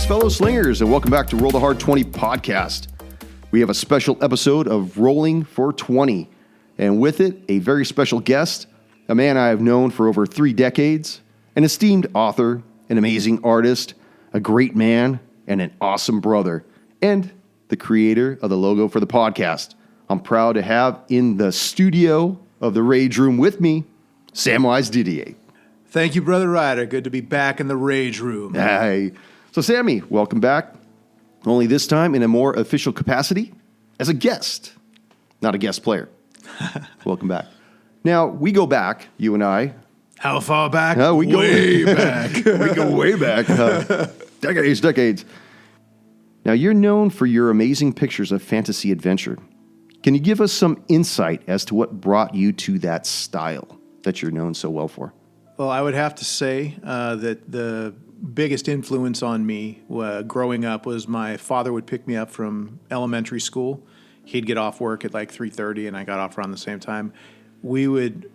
Greetings, fellow slingers, and welcome back to Roll the Hard 20 podcast. We have a special episode of Rolling for 20, and with it, a very special guest, a man I have known for over 3 decades, an esteemed author, an amazing artist, a great man, and an awesome brother, and the creator of the logo for the podcast. I'm proud to have in the studio of the Rage Room with me, Samwise Didier. Thank you, Brother Ryder. Good to be back in the Rage Room. Hey. So, Sammy, welcome back. Only this time in a more official capacity as a guest, not a guest player. Welcome back. Now, we go back, you and I. How far back? We go way back. We go way back. Decades. Now, you're known for your amazing pictures of fantasy adventure. Can you give us some insight as to what brought you to that style that you're known so well for? Well, I would have to say that the biggest influence on me growing up was my father would pick me up from elementary school. He'd get off work at like 3:30, and I got off around the same time. We would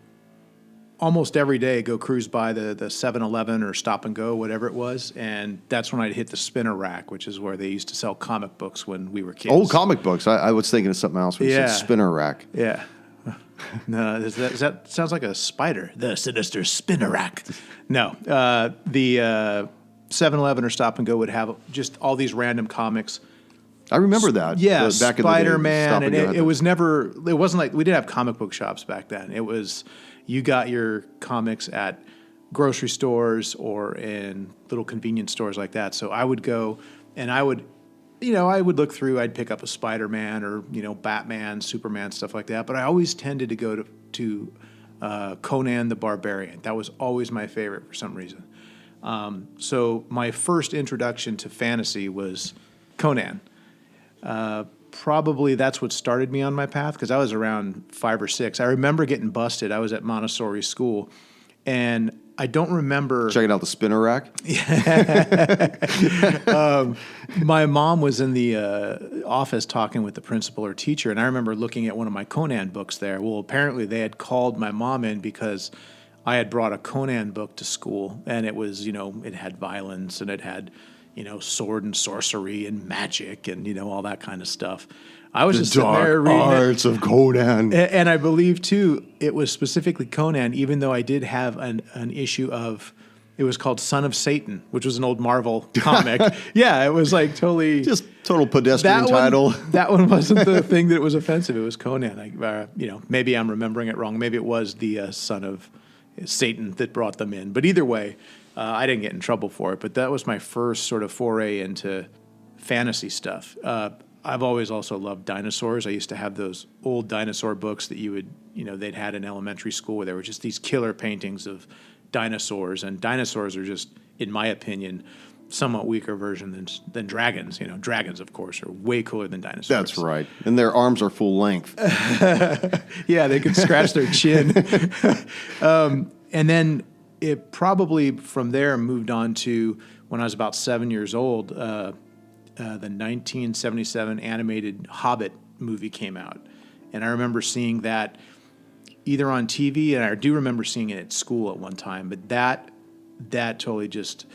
almost every day go cruise by the 7-Eleven or Stop and Go, whatever it was, and that's when I'd hit the spinner rack, which is where they used to sell comic books when we were kids. Oh, comic books. I was thinking of something else when you said spinner rack. Yeah. No, that sounds like a spider. The sinister spinner rack. No, the 7-Eleven or Stop and Go would have just all these random comics. I remember that. Yeah, back Spider-Man, in the day, and it wasn't like we didn't have comic book shops back then. It was you got your comics at grocery stores or in little convenience stores like that. So I would go and I would look through. I'd pick up a Spider-Man or Batman, Superman, stuff like that. But I always tended to go to Conan the Barbarian. That was always my favorite for some reason. So my first introduction to fantasy was Conan. Probably that's what started me on my path because I was around 5 or 6. I remember getting busted. I was at Montessori school, and I don't remember checking out the spinner rack. My mom was in the office talking with the principal or teacher, and I remember looking at one of my Conan books there. Well, apparently they had called my mom in because I had brought a Conan book to school, and it was, it had violence and it had, sword and sorcery and magic and, all that kind of stuff. I was just sitting there reading arts of Conan. And I believe, too, it was specifically Conan, even though I did have an issue of, it was called Son of Satan, which was an old Marvel comic. Yeah, it was like totally... Just total pedestrian title. That one wasn't the thing that was offensive. It was Conan. Maybe I'm remembering it wrong. Maybe it was the son of Satan that brought them in. But either way, I didn't get in trouble for it. But that was my first sort of foray into fantasy stuff. I've always also loved dinosaurs. I used to have those old dinosaur books that they'd had in elementary school where there were just these killer paintings of dinosaurs. And dinosaurs are just, in my opinion, somewhat weaker version than dragons. Dragons, of course, are way cooler than dinosaurs. That's right. And their arms are full length. Yeah, they could scratch their chin. And then it probably from there moved on to when I was about 7 years old, the 1977 animated Hobbit movie came out. And I remember seeing that either on TV, and I do remember seeing it at school at one time, but that totally just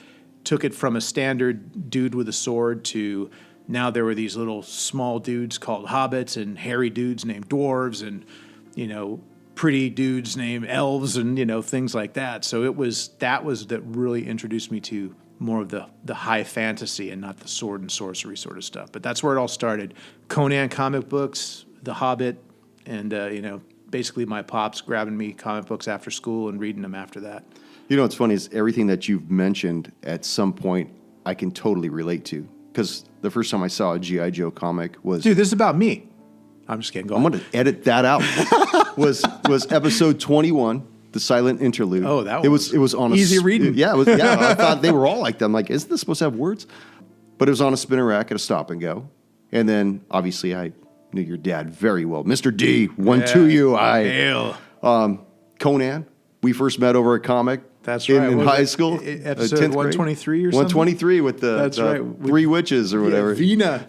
took it from a standard dude with a sword to now there were these little small dudes called hobbits and hairy dudes named dwarves and, pretty dudes named elves and, things like that. So that really introduced me to more of the high fantasy and not the sword and sorcery sort of stuff. But that's where it all started. Conan comic books, The Hobbit, and, basically my pops grabbing me comic books after school and reading them after that. What's funny is everything that you've mentioned at some point I can totally relate to. Because the first time I saw a G.I. Joe comic was... Dude, this is about me. I'm just kidding. I'm going to edit that out. was episode 21, the silent interlude. Oh, that was... It was on easy reading. Yeah, I thought they were all like that. I'm like, isn't this supposed to have words? But it was on a spinner rack at a Stop and Go. And then, obviously, I knew your dad very well. Mr. D, to you. Hail. Conan, we first met over a comic. That's right. In high school. Episode 123 or something? 123 with the 3 witches or whatever. Vina.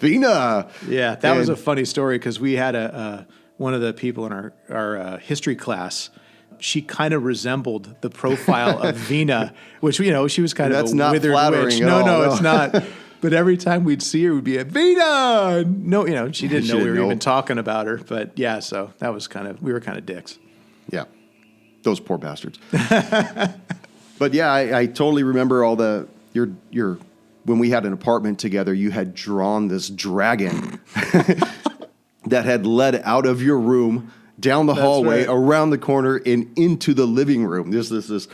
Yeah, that was a funny story because we had one of the people in our history class. She kind of resembled the profile of Vina, which, she was kind of a withered witch. No, it's not. But every time we'd see her, we'd be at Vina. No, she didn't know we were know. even talking about her. But yeah, so that was we were kind of dicks. Yeah. Those poor bastards. But yeah, I totally remember all your when we had an apartment together, you had drawn this dragon that had led out of your room, down the hallway, around the corner, and into the living room. There's this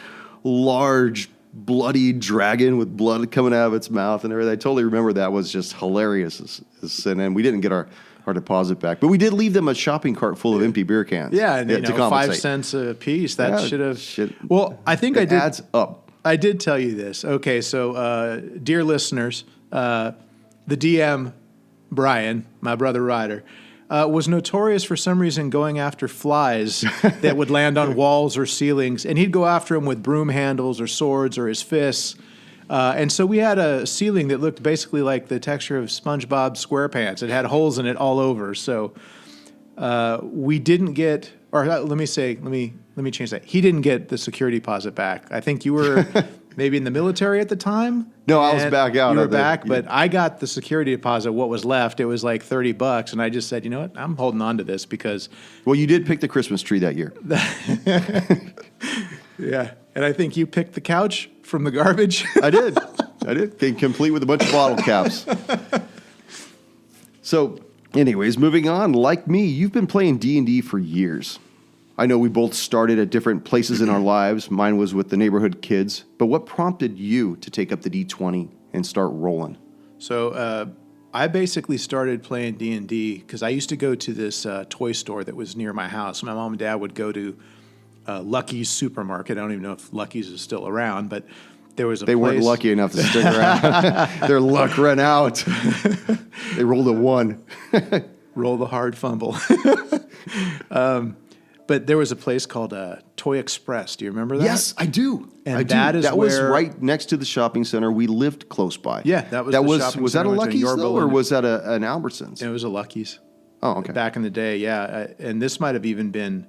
large, bloody dragon with blood coming out of its mouth and everything. I totally remember that was just hilarious. And we didn't get our deposit back. But we did leave them a shopping cart full of empty beer cans. Yeah, and to 5 cents a piece. That should have... Well, I think I did. It adds up. I did tell you this. Okay, so dear listeners, the DM, Brian, my brother Ryder, was notorious for some reason going after flies that would land on walls or ceilings, and he'd go after them with broom handles or swords or his fists. And so we had a ceiling that looked basically like the texture of SpongeBob SquarePants. It had holes in it all over. So we didn't get, or let me change that. He didn't get the security deposit back. I think you were maybe in the military at the time. No, I was back out. You were back, but I got the security deposit, what was left. It was like $30, and I just said, you know what, I'm holding on to this because... Well, you did pick the Christmas tree that year. Yeah, and I think you picked the couch from the garbage. I did. Complete with a bunch of bottle caps. So, anyways, moving on. Like me, you've been playing D&D for years. I know we both started at different places in our lives. Mine was with the neighborhood kids. But what prompted you to take up the D20 and start rolling? So I basically started playing D&D because I used to go to this toy store that was near my house. My mom and dad would go to Lucky's Supermarket. I don't even know if Lucky's is still around, but there was a place. They weren't lucky enough to stick around. Their luck ran out. They rolled a 1. Roll the hard fumble. But there was a place called Toy Express. Do you remember that? Yes, I do. And that was right next to the shopping center. We lived close by. Yeah, that was the shopping Was that a Lucky's though, or was that an Albertsons? It was a Lucky's. Oh, okay. Back in the day, yeah. And this might have even been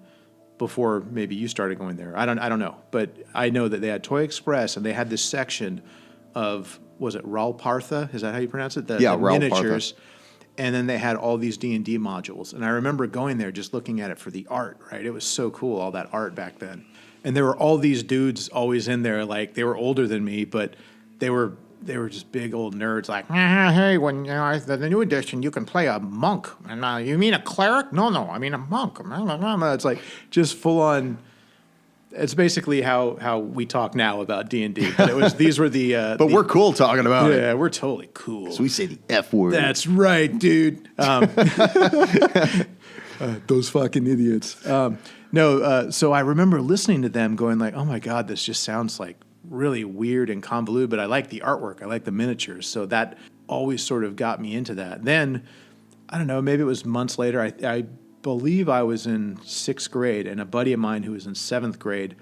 before maybe you started going there. I don't know. But I know that they had Toy Express, and they had this section of, was it Ralpartha? Is that how you pronounce it? The miniatures. And then they had all these D&D modules. And I remember going there just looking at it for the art, right? It was so cool, all that art back then. And there were all these dudes always in there, like they were older than me, but they were just big old nerds, like, hey, when the new edition, you can play a monk. And you mean a cleric? No, I mean a monk. It's like just full on. It's basically how we talk now about D&D. But these were the... but we're cool talking about it. Yeah, we're totally cool. So we say the F word. That's right, dude. Those fucking idiots. So I remember listening to them going like, oh my God, this just sounds like really weird and convoluted, but I like the artwork. I like the miniatures. So that always sort of got me into that. Then, I don't know, maybe it was months later, I believe I was in 6th grade, and a buddy of mine who was in 7th grade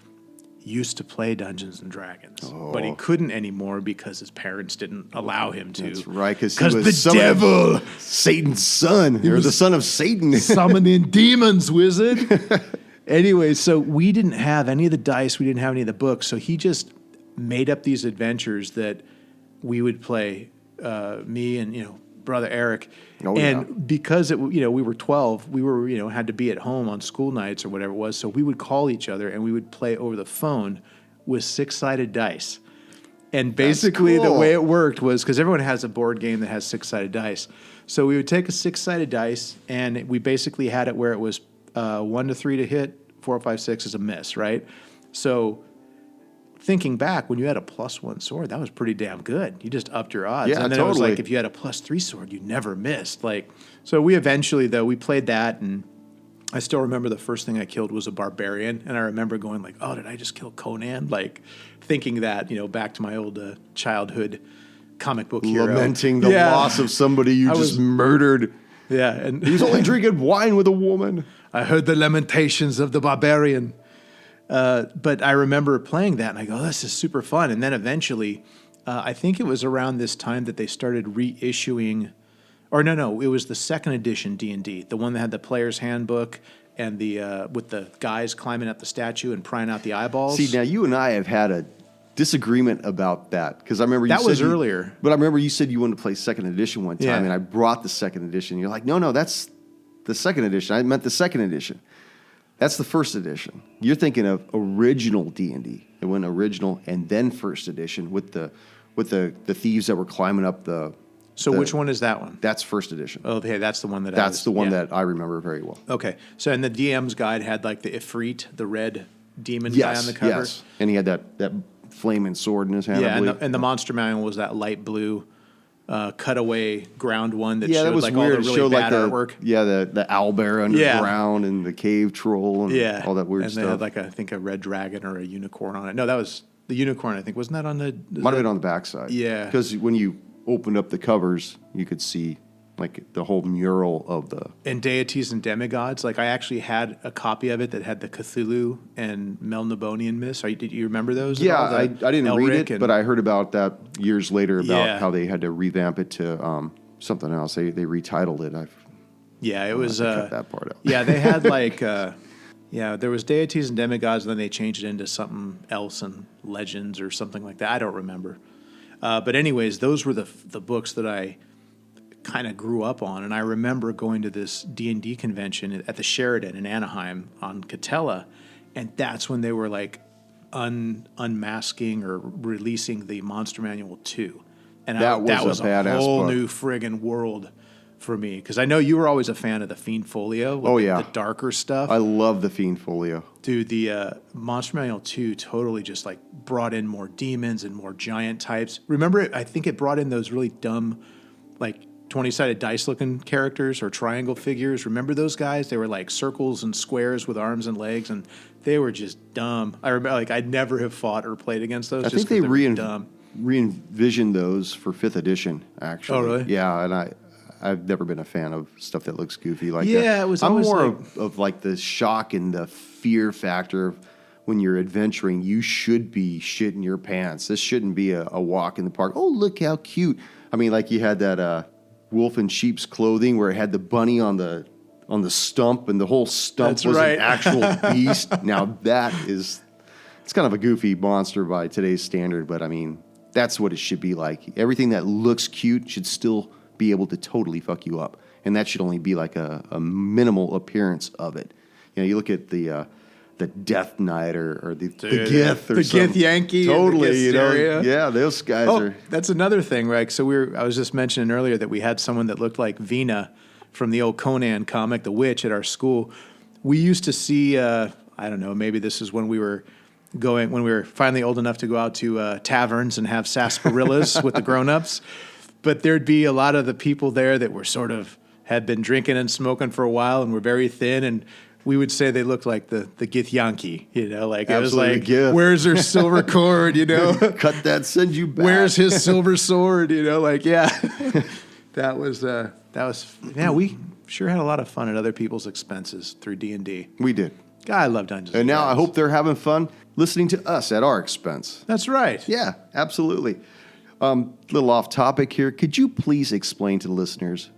used to play Dungeons and Dragons, but he couldn't anymore because his parents didn't allow him to. That's right, because he was the devil, Satan's son. He was the son of Satan, summoning demons, wizard. Anyway, so we didn't have any of the dice, we didn't have any of the books, so he just made up these adventures that we would play. Me and brother Eric. Because we were 12, we were had to be at home on school nights or whatever it was, so we would call each other and we would play over the phone with 6-sided dice. And basically the way it worked was, because everyone has a board game that has 6-sided dice, so we would take a 6-sided dice and we basically had it where it was 1 to 3 to hit, 4, 5, 6 is a miss, right? So thinking back, when you had a +1 sword, that was pretty damn good. You just upped your odds. Yeah, and then totally. It was like if you had a +3 sword, you never missed. So we eventually, though, we played that, and I still remember the first thing I killed was a barbarian, and I remember going like, oh, did I just kill Conan? Like thinking that, back to my old childhood comic book hero. Lamenting the loss of somebody you just murdered. Yeah. And he was only drinking wine with a woman. I heard the lamentations of the barbarian. But I remember playing that, and I go, this is super fun. And then eventually, I think it was around this time that they started reissuing, or no, it was the 2nd edition D&D, the one that had the player's handbook and the with the guys climbing up the statue and prying out the eyeballs. See, now you and I have had a disagreement about that because I remember you That said was earlier. But I remember you said you wanted to play second edition one time, Yeah. and I brought the second edition. You're like, no, that's the second edition. I meant the second edition. That's the first edition. You're thinking of original D&D. It went original and then first edition with the thieves that were climbing up the. So which one is that one? That's first edition. Oh, okay, that's the one that. That's the one that I remember very well. Okay, so and the DM's guide had like the Ifrit, the red demon guy on the cover. Yes, and he had that flaming sword in his hand. I Yeah, believe. and the monster manual was that light blue cutaway ground one that Yeah, showed that was like weird. all the It showed really like bad artwork. the owlbear underground and the cave troll and all that weird and stuff. they had like I think a red dragon or a unicorn on it. No, that was the unicorn. I think wasn't that on the? Might have been on the backside. Yeah. Because when you opened up the covers, you could see like the whole mural of the. And deities and demigods. Like I actually had a copy of it that had the Cthulhu and Melnibonian myths. Did you remember those? Yeah, at all? I didn't read it, but I heard about that years later about Yeah. how they had to revamp it to something else. They retitled it. It was cut that part out. Yeah, they had like there was deities and demigods, and then they changed it into something else and legends or something like that. I don't remember. But anyways, those were the books that I kind of grew up on, and I remember going to this D&D convention at the Sheridan in Anaheim on Catella, and that's when they were like unmasking or releasing the Monster Manual 2. And That was a badass whole book. new friggin' world for me, because I know you were always a fan of the Fiend Folio. With the darker stuff. I love the Fiend Folio. Dude, the Monster Manual 2 totally just like brought in more demons and more giant types. Remember, I think it brought in those really dumb, like 20-sided dice-looking characters or triangle figures. Remember those guys? They were like circles and squares with arms and legs, and they were just dumb. I remember, like, I'd never have fought or played against those. I think they re-envisioned those for 5th edition, actually. Oh, really? Yeah, and I've never been a fan of stuff that looks goofy like that. Yeah, it was I'm always more like- of like the shock and the fear factor of when you're adventuring. You should be shitting your pants. This shouldn't be a walk in the park. Oh, look how cute. I mean, like you had that wolf in sheep's clothing where it had the bunny on the stump, and the whole stump That's was right. an actual beast. Now it's kind of a goofy monster by today's standard, but I mean, that's what it should be like. Everything that looks cute should still be able to totally fuck you up, and that should only be like a minimal appearance of it. You know, you look at the Death Knight or the Gith or the something. Gith Yankee, Totally, the Gith you know. Stereo. Yeah, those guys Oh, are. that's another thing, right? So I was just mentioning earlier that we had someone that looked like Vina from the old Conan comic, The Witch, at our school. We used to see, I don't know, maybe this is when we were finally old enough to go out to taverns and have sarsaparillas with the grown-ups. But there'd be a lot of the people there that were had been drinking and smoking for a while and were very thin, and we would say they looked like the Gith Yankee, you know, like Absolutely, it was like, Gith. where's her silver cord, you know? Cut that, send you back. Where's his silver sword? You know, like, yeah, we sure had a lot of fun at other people's expenses through D&D. We did. God, I love Dungeons And now I Dragons. hope they're having fun listening to us at our expense. That's right. Yeah, absolutely. Little off topic here. Could you please explain to the listeners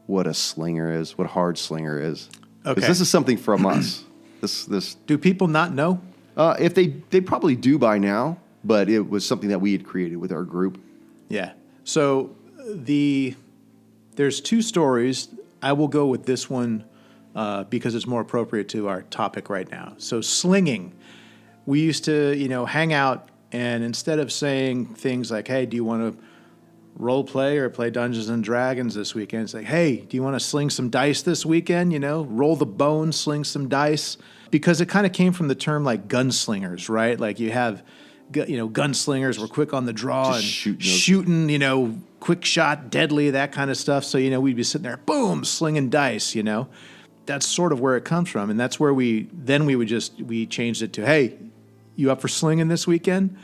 what a slinger is, what a hard slinger is? Okay. Because this is something from us. This Do people not know? if they probably do by now, but it was something that we had created with our group. Yeah. So there's two stories. I will go with this one because it's more appropriate to our topic right now. So slinging. We used to, hang out, and instead of saying things like, hey, do you want to role play or play Dungeons and Dragons this weekend? It's like, hey, do you want to sling some dice this weekend? Roll the bone, sling some dice. Because it kind of came from the term like gunslingers, right? Like you have, gunslingers were quick on the draw and shooting, quick shot, deadly, that kind of stuff. So, we'd be sitting there, boom, slinging dice, That's sort of where it comes from. And that's where we changed it to, hey, you up for slinging this weekend?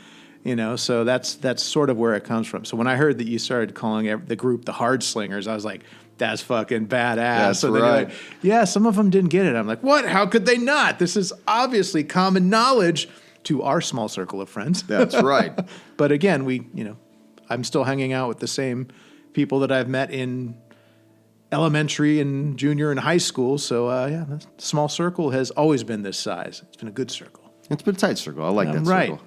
So that's sort of where it comes from. So when I heard that you started calling the group the Hard Slingers, I was like, that's fucking badass. That's so then right. you're like, yeah, some of them didn't get it. I'm like, what? How could they not? This is obviously common knowledge to our small circle of friends. That's right. But again, I'm still hanging out with the same people that I've met in elementary and junior and high school. So the small circle has always been this size. It's been a good circle. It's been a tight circle. I like that Right. circle.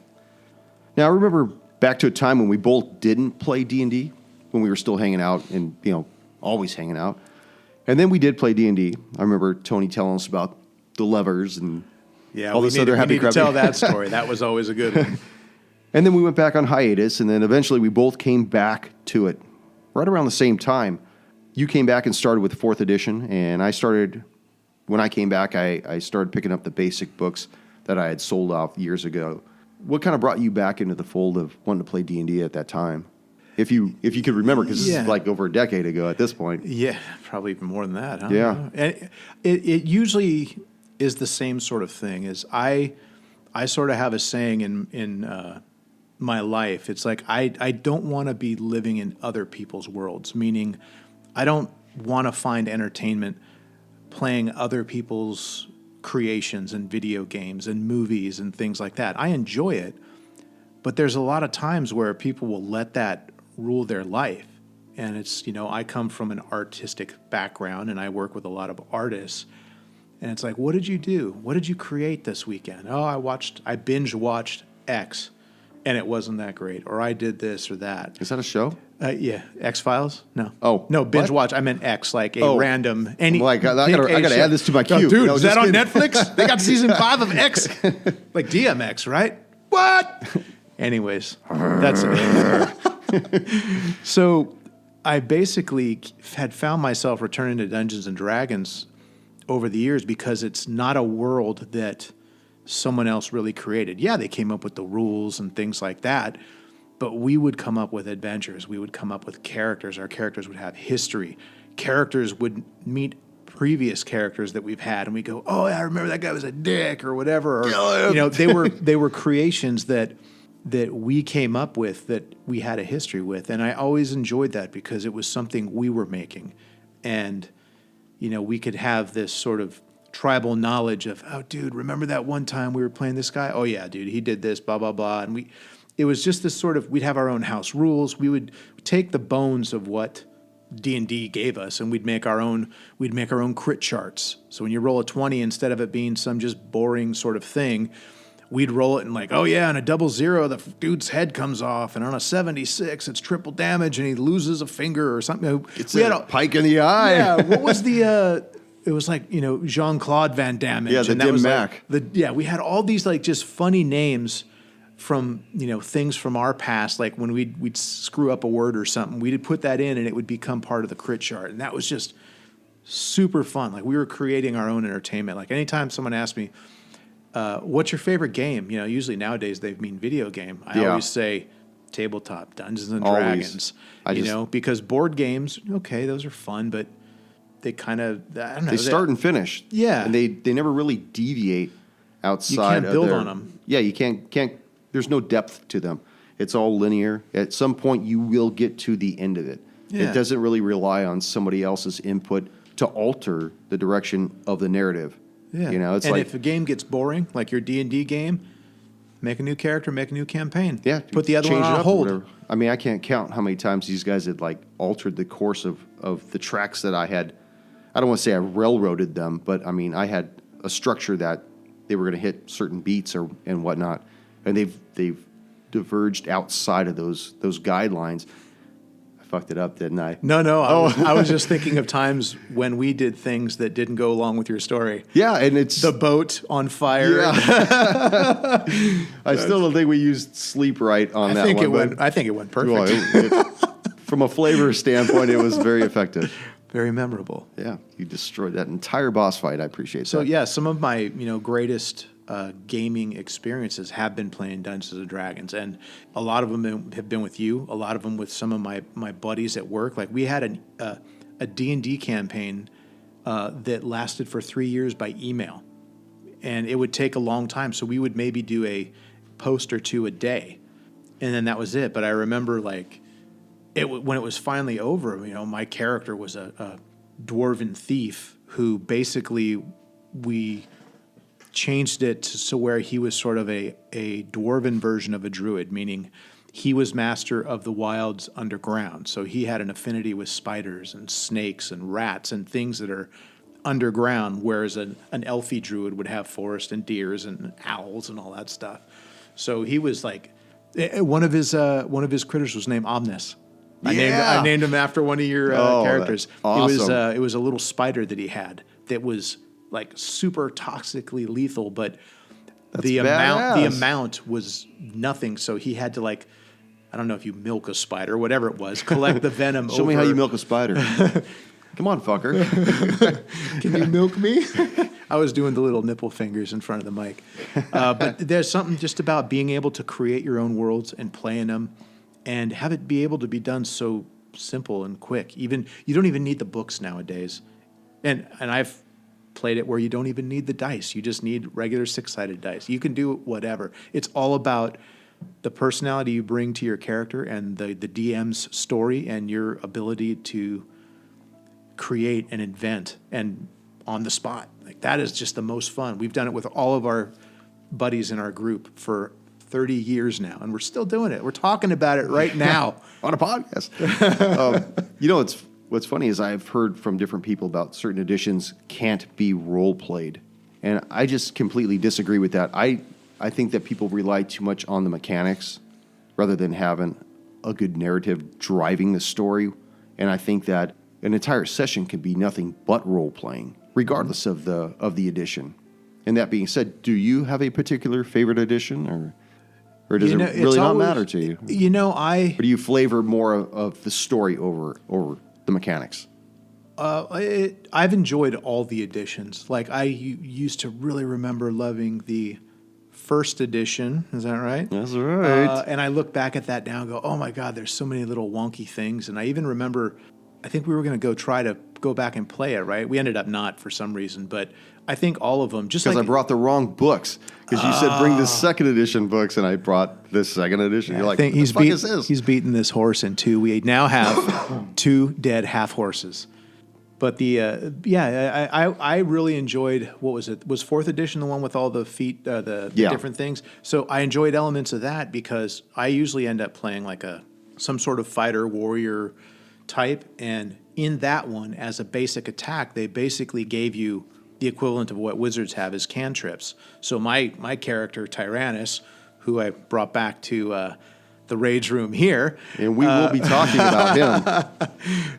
Now, I remember back to a time when we both didn't play D&D, when we were still hanging out and, always hanging out. And then we did play D&D. I remember Tony telling us about the levers and all this other happy crap. To tell that story. That was always a good one. And then we went back on hiatus, and then eventually we both came back to it right around the same time. You came back and started with the 4th edition, and when I came back, I started picking up the basic books that I had sold off years ago. What kind of brought you back into the fold of wanting to play D&D at that time? If you could remember, because this is like over a decade ago at this point. Yeah, probably even more than that. Huh? Yeah. And it usually is the same sort of thing. Is I sort of have a saying in my life. It's like I don't want to be living in other people's worlds, meaning I don't want to find entertainment playing other people's creations and video games and movies and things like that. I enjoy it, but there's a lot of times where people will let that rule their life. And it's, I come from an artistic background and I work with a lot of artists. And it's like, what did you do? What did you create this weekend? Oh, I binge watched X and it wasn't that great. Or I did this or that. Is that a show? Yeah. X-Files? No. Oh. No, binge watch. I meant X, like a random. I got to add this to my queue. Dude, is that on Netflix? They got season 5 of X. Like DMX, right? What? Anyways, that's it. So I basically had found myself returning to Dungeons and Dragons over the years because it's not a world that someone else really created. Yeah, they came up with the rules and things like that, but we would come up with adventures. We would come up with characters. Our characters would have history. Characters would meet previous characters that we've had, and we go, "Oh, I remember that guy was a dick," or whatever. Or, they were creations that we came up with, that we had a history with, and I always enjoyed that because it was something we were making, and we could have this sort of tribal knowledge of, oh, dude, remember that one time we were playing this guy? Oh yeah, dude, he did this, blah blah blah, and it was just this sort of, we'd have our own house rules. We would take the bones of what D&D gave us, and we'd make our own crit charts. So when you roll a 20, instead of it being some just boring sort of thing, we'd roll it and like, oh yeah, on a 00, the dude's head comes off, and on a 76, it's triple damage, and he loses a finger or something. It's a pike in the eye. Yeah, what was the? It was like Jean-Claude Van Damme. Yeah, the Dim Mac. We had all these like just funny names from things from our past. Like when we'd screw up a word or something, we'd put that in, and it would become part of the crit chart, and that was just super fun. Like we were creating our own entertainment. Like anytime someone asked me, what's your favorite game? Usually nowadays they mean video game. I always say tabletop, Dungeons and Dragons. Because board games, okay, those are fun, but they kind of, I don't know. They start and finish. Yeah. And they never really deviate outside of You can't build on them. Yeah, you can't, there's no depth to them. It's all linear. At some point you will get to the end of it. Yeah. It doesn't really rely on somebody else's input to alter the direction of the narrative. Yeah. It's and like, if a game gets boring, like your D&D game, make a new character, make a new campaign. Yeah. Put the other one on hold. I mean, I can't count how many times these guys had like altered the course of the tracks that I had. I don't want to say I railroaded them, but I mean, I had a structure that they were going to hit certain beats and whatnot, and they've diverged outside of those guidelines. Fucked it up, didn't I? No. I was just thinking of times when we did things that didn't go along with your story. Yeah, and it's the boat on fire. Yeah. I still don't think we used sleep right on that one. I think it went perfect. Well, from a flavor standpoint, it was very effective. Very memorable. Yeah, you destroyed that entire boss fight. I appreciate that. So yeah, some of my greatest gaming experiences have been playing Dungeons and Dragons, and a lot of them have been with you. A lot of them with some of my buddies at work. Like we had a D&D campaign that lasted for 3 years by email, and it would take a long time. So we would maybe do a post or two a day, and then that was it. But I remember like when it was finally over, my character was a dwarven thief who basically we changed it to where he was sort of a dwarven version of a druid, meaning he was master of the wilds underground. So he had an affinity with spiders and snakes and rats and things that are underground, whereas an elfy druid would have forest and deers and owls and all that stuff. So he was like One of his critters was named Omnis. I Yeah. named him after one of your Oh, characters. that's awesome. It was a little spider that he had that was like super toxically lethal, but the badass. amount was nothing. So he had to, like, I don't know if you milk a spider, whatever it was, collect the venom. Show me how you milk a spider. Come on, fucker. Can you milk me? I was doing the little nipple fingers in front of the mic. But there's something just about being able to create your own worlds and play in them and have it be able to be done so simple and quick. Even you don't even need the books nowadays. And I've played it where you don't even need the dice. You just need regular 6-sided dice. You can do whatever. It's all about the personality you bring to your character and the DM's story and your ability to create and invent and on the spot. Like, that is just the most fun. We've done it with all of our buddies in our group for 30 years now, and we're still doing it. We're talking about it right now On a podcast. What's funny is I've heard from different people about certain editions can't be role played. And I just completely disagree with that. I think that people rely too much on the mechanics rather than having a good narrative driving the story. And I think that an entire session can be nothing but role playing, regardless of the edition. And that being said, do you have a particular favorite edition, or does it really not matter to you? Or do you flavor more of the story over the mechanics? I've enjoyed all the editions. Like, I used to really remember loving the first edition. Is that right? That's right. And I look back at that now and go, oh my God, there's so many little wonky things. And I even remember, I think we were going to try to go back and play it, right? We ended up not for some reason, but I think all of them, just because like I brought the wrong books. Because you said bring the second edition books, and I brought this second edition. You're like, what the fuck is this? He's beaten this horse in two. We now have 2 dead half horses. But I really enjoyed, what was it? Was 4th edition the one with all the feet, the different things? So I enjoyed elements of that because I usually end up playing like some sort of fighter warrior type, and in that one, as a basic attack, they basically gave you the equivalent of what wizards have as cantrips. So my character, Tyrannus, who I brought back to the rage room here. And we will be talking about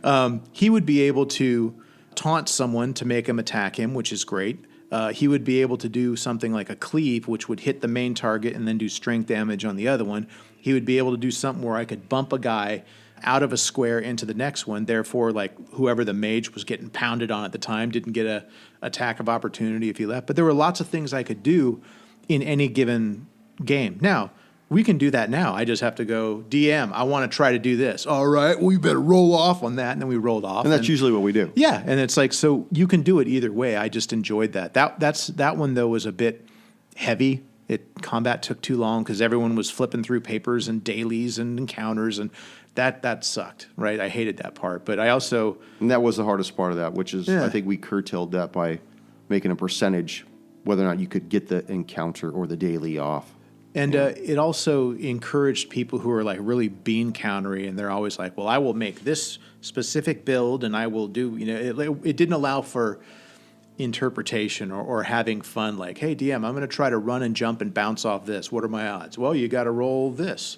him. He would be able to taunt someone to make him attack him, which is great. He would be able to do something like a cleave, which would hit the main target and then do strength damage on the other one. He would be able to do something where I could bump a guy out of a square into the next one. Therefore, like, whoever the mage was getting pounded on at the time didn't get a attack of opportunity if he left. But there were lots of things I could do in any given game. Now, we can do that now. I just have to go, DM, I want to try to do this. All right, well, you better roll off on that. And then we rolled off. And that's usually what we do. Yeah, and it's like, so you can do it either way. I just enjoyed that. That one, though, was a bit heavy. Combat took too long because everyone was flipping through papers and dailies and encounters, and that sucked, right? I hated that part. But I also... And that was the hardest part of that, which is, I think we curtailed that by making a percentage whether or not you could get the encounter or the daily off. And it also encouraged people who are like really bean countery, and they're always like, well, I will make this specific build and I will do, it didn't allow for interpretation or having fun. Like, hey, DM, I'm going to try to run and jump and bounce off this. What are my odds? Well, you got to roll this.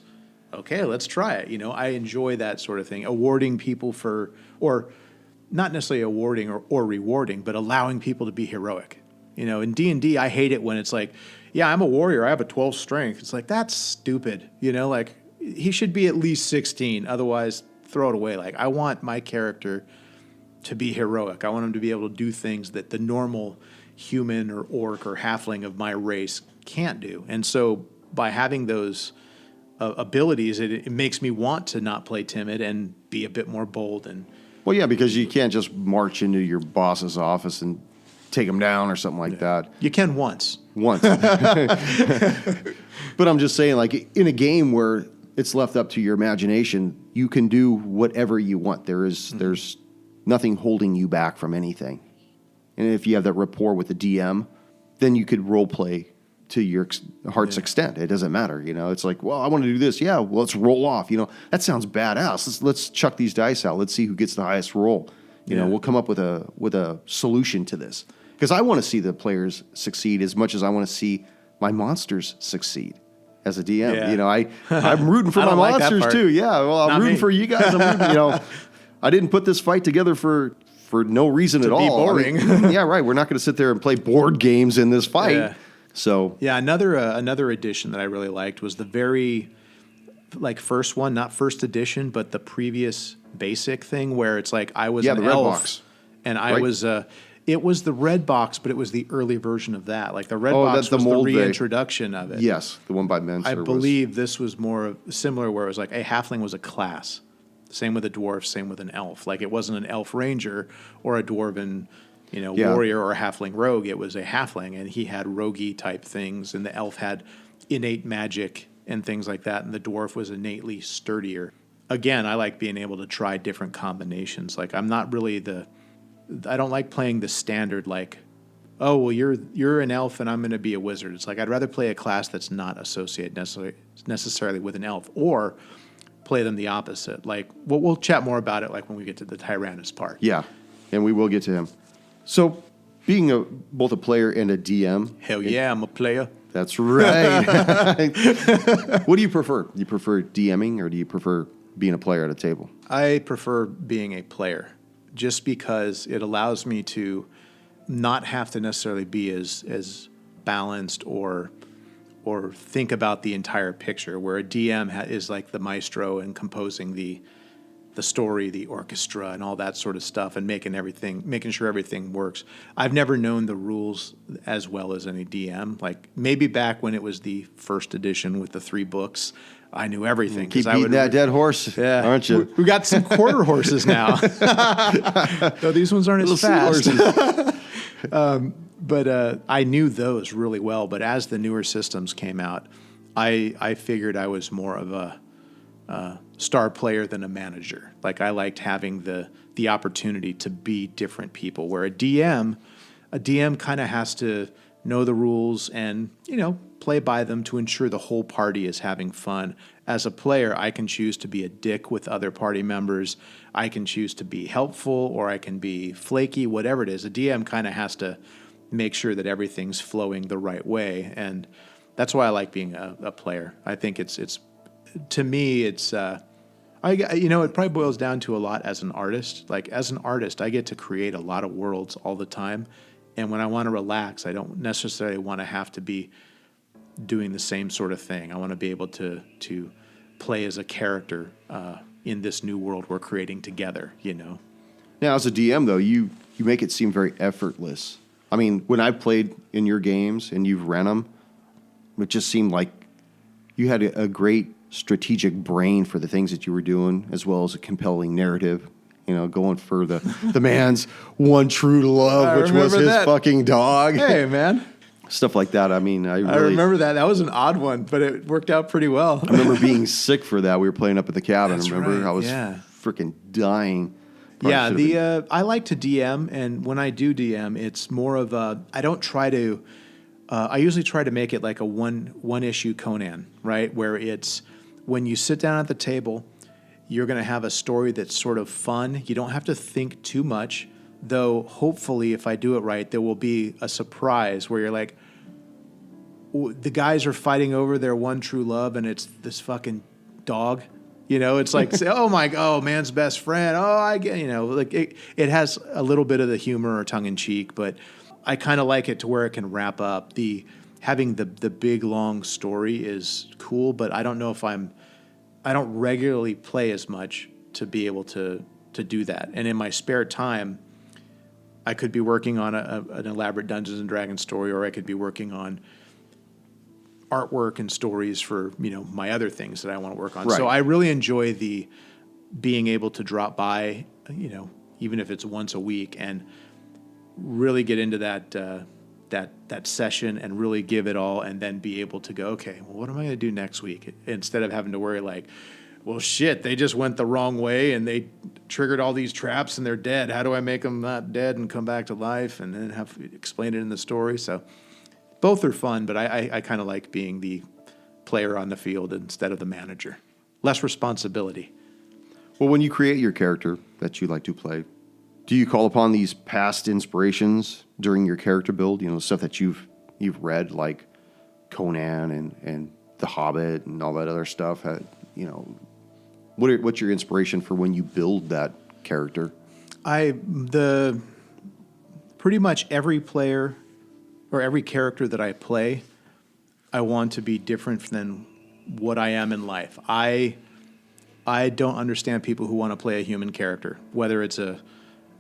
Okay, let's try it. I enjoy that sort of thing. Awarding people or not necessarily awarding or rewarding, but allowing people to be heroic. In D&D, I hate it when it's like, yeah, I'm a warrior. I have a 12 strength. It's like, that's stupid. Like, he should be at least 16. Otherwise, throw it away. Like, I want my character to be heroic. I want him to be able to do things that the normal human or orc or halfling of my race can't do. And so by having those abilities, it makes me want to not play timid and be a bit more bold. And well, yeah, because you can't just march into your boss's office and take him down or something like that. You can once. But I'm just saying, like, in a game where it's left up to your imagination, you can do whatever you want. There's nothing holding you back from anything. And if you have that rapport with the DM, then you could role play to your heart's extent. It doesn't matter. It's like, well, I want to do this. Yeah, well, let's roll off. That sounds badass. Let's chuck these dice out. Let's see who gets the highest roll. We'll come up with a solution to this. Because I want to see the players succeed as much as I want to see my monsters succeed. as a DM. Yeah. You know, I'm rooting for I my don't like that monsters part. too. Yeah, well, I'm Not rooting me. for you guys. I'm rooting, you know, I didn't put this fight together for no reason at be all. boring. I mean, yeah, right. We're not going to sit there and play board games in this fight. Yeah. So Yeah, another edition that I really liked was the very first one, not first edition, but the previous basic thing where it's like I was Yeah, an the red elf box. and I Right. was it was the red box, but it was the early version of that. Like the red Oh, box that's the was the mold day. reintroduction of it. yes, the one by Menser I was. believe this was more similar where it was like a halfling was a class. Same with a dwarf, same with an elf. Like it wasn't an elf ranger or a dwarven, Yeah. warrior or a halfling rogue. It was a halfling, and he had roguey type things, and the elf had innate magic and things like that, and the dwarf was innately sturdier. Again, I like being able to try different combinations. Like I'm not really I don't like playing the standard like, oh well, you're an elf and I'm going to be a wizard. It's like I'd rather play a class that's not associated necessarily with an elf, or play them the opposite. Like we'll chat more about it like when we get to the Tyrannus part. Yeah, and we will get to him. So, being both a player and a DM. Hell yeah, I'm a player. That's right. What do you prefer? Do you prefer DMing or do you prefer being a player at a table? I prefer being a player just because it allows me to not have to necessarily be as balanced or think about the entire picture, where a DM is like the maestro and composing the story, the orchestra, and all that sort of stuff, and making sure everything works. I've never known the rules as well as any DM. Like maybe back when it was the first edition with the 3 books, I knew everything. Keep beating that dead horse, aren't you? We got some quarter horses now. Though these ones aren't as fast. But I knew those really well. But as the newer systems came out, I figured I was more of a star player than a manager. Like I liked having the opportunity to be different people. Where a DM kind of has to know the rules and play by them to ensure the whole party is having fun. As a player, I can choose to be a dick with other party members. I can choose to be helpful, or I can be flaky, whatever it is. A DM kind of has to make sure that everything's flowing the right way, and that's why I like being a player. I think it's to me, it's it probably boils down to a lot as an artist. Like as an artist, I get to create a lot of worlds all the time, and when I want to relax, I don't necessarily want to have to be doing the same sort of thing. I want to be able to play as a character in this new world we're creating together. Now, as a DM, though, you make it seem very effortless. I mean, when I've played in your games and you've ran them, it just seemed like you had a great strategic brain for the things that you were doing, as well as a compelling narrative. Going for the man's one true love, which was his fucking dog. Hey, man. Stuff like that. I mean, I remember that. That was an odd one, but it worked out pretty well. I remember being sick for that. We were playing up at the cabin. That's Remember? right, I was freaking dying. Probably I like to DM, and when I do DM, it's more of I don't try to. I usually try to make it like a one issue Conan, right? Where it's when you sit down at the table, you're going to have a story that's sort of fun. You don't have to think too much, though. Hopefully, if I do it right, there will be a surprise where you're like, the guys are fighting over their one true love, and it's this fucking dog. It's like, man's best friend. Oh, I get, like it has a little bit of the humor or tongue in cheek, but I kind of like it to where it can wrap up. Having the big long story is cool, but I don't know if I don't regularly play as much to be able to do that. And in my spare time, I could be working on an elaborate Dungeons and Dragons story, or I could be working on artwork and stories for my other things that I want to work on. Right. So I really enjoy the being able to drop by, even if it's once a week, and really get into that session and really give it all, and then be able to go, okay, well, what am I going to do next week? Instead of having to worry like, well, shit, they just went the wrong way and they triggered all these traps and they're dead. How do I make them not dead and come back to life, and then have to explain it in the story? So both are fun, but I kind of like being the player on the field instead of the manager. Less responsibility. Well, when you create your character that you like to play, do you call upon these past inspirations during your character build? Stuff that you've read, like Conan and The Hobbit and all that other stuff. You know, what's your inspiration for when you build that character? Pretty much every player or every character that I play, I want to be different than what I am in life. I don't understand people who want to play a human character, whether it's a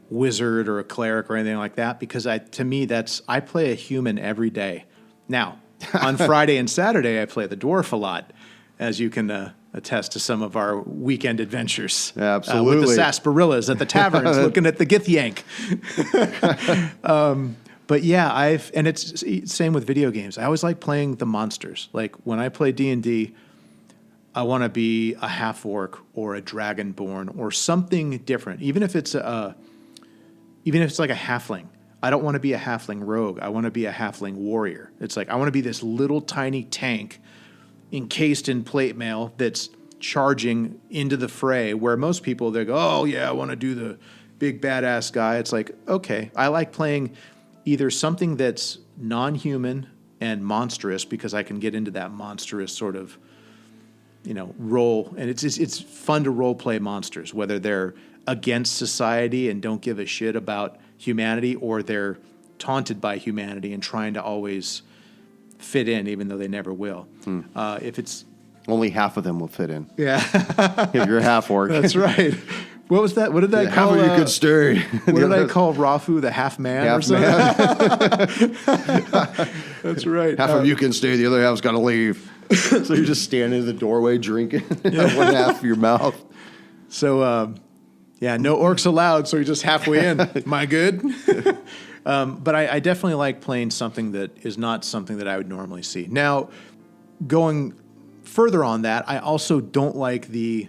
wizard or a cleric or anything like that, because to me, I play a human every day. Now, on Friday and Saturday, I play the dwarf a lot, as you can attest to some of our weekend adventures. Absolutely. With the sarsaparillas at the taverns, looking at the Githyank. But yeah, and it's same with video games. I always like playing the monsters. Like when I play D&D, I want to be a half-orc or a dragonborn or something different. Even if it's like a halfling. I don't want to be a halfling rogue. I want to be a halfling warrior. It's like I want to be this little tiny tank encased in plate mail that's charging into the fray, where most people, they go, oh yeah, I want to do the big badass guy. It's like, okay, I like playing either something that's non-human and monstrous, because I can get into that monstrous sort of, role. And it's fun to role play monsters, whether they're against society and don't give a shit about humanity, or they're taunted by humanity and trying to always fit in, even though they never will. If it's only half of them will fit in. Yeah. If you're a half orc. That's right. What was that? What did I call? Half of you could stay. What did I call Rafu, the half man or something? That's right. Half of you can stay, the other half's got to leave. So you're just standing in the doorway drinking one half of your mouth. So, no orcs allowed, so you're just halfway in. Am I good? But I definitely like playing something that is not something that I would normally see. Now, going further on that, I also don't like the